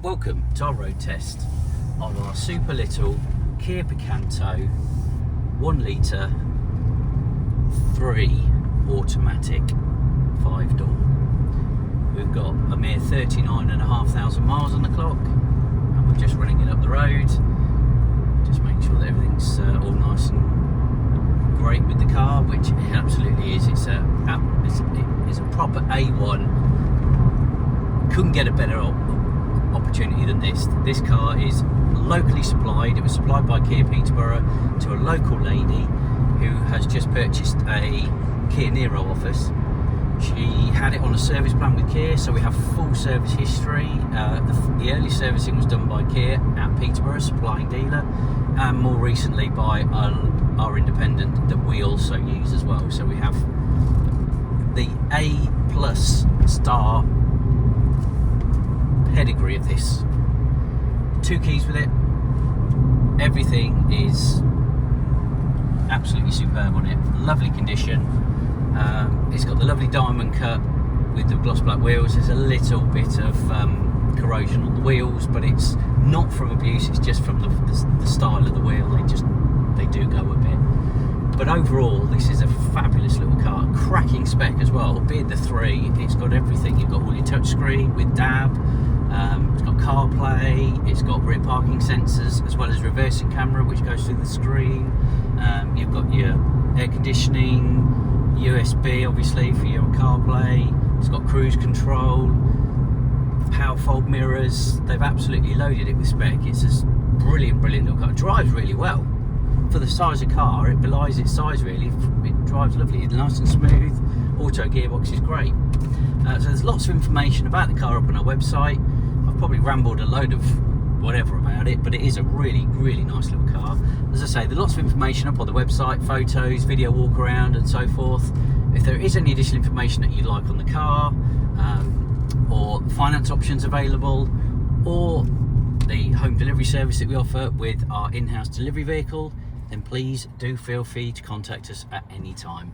Welcome to our road test of our super little Kia Picanto 1 litre 3 automatic 5-door. We've got a mere 39,500 miles on the clock and we're just running it up the road, just making sure that everything's all nice and great with the car, which it absolutely is. It's a proper A1. Couldn't get a better opportunity than this. This car is locally supplied. It was supplied by Kia Peterborough to a local lady who has just purchased a Kia Niro office. She had it on a service plan with Kia, so we have full service history. The early servicing was done by Kia at Peterborough, supplying dealer, and more recently by our independent that we also use as well. So we have the A+ star pedigree of this. 2 keys with it. Everything is absolutely superb on it. Lovely condition. It's got the lovely diamond cut with the gloss black wheels. There's a little bit of corrosion on the wheels, but it's not from abuse, it's just from the style of the wheel. They do go a bit. But overall, this is a fabulous little car. Cracking spec as well. Being the 3, it's got everything. You've got all your touchscreen with DAB. It's got CarPlay. It's got rear parking sensors as well as reversing camera, which goes through the screen. You've got your air conditioning, USB obviously for your CarPlay. It's got cruise control, power fold mirrors. They've absolutely loaded it with spec. It's a brilliant little car. It drives really well. For the size of car, it belies its size really. It drives lovely, it's nice and smooth. Auto gearbox is great. So there's lots of information about the car up on our website. I've probably rambled a load of whatever about it, but it is a really nice little car. As I say, there's lots of information up on the website, photos, video walk around and so forth. If there is any additional information that you'd like on the car, or finance options available, or the home delivery service that we offer with our in-house delivery vehicle, then please do feel free to contact us at any time.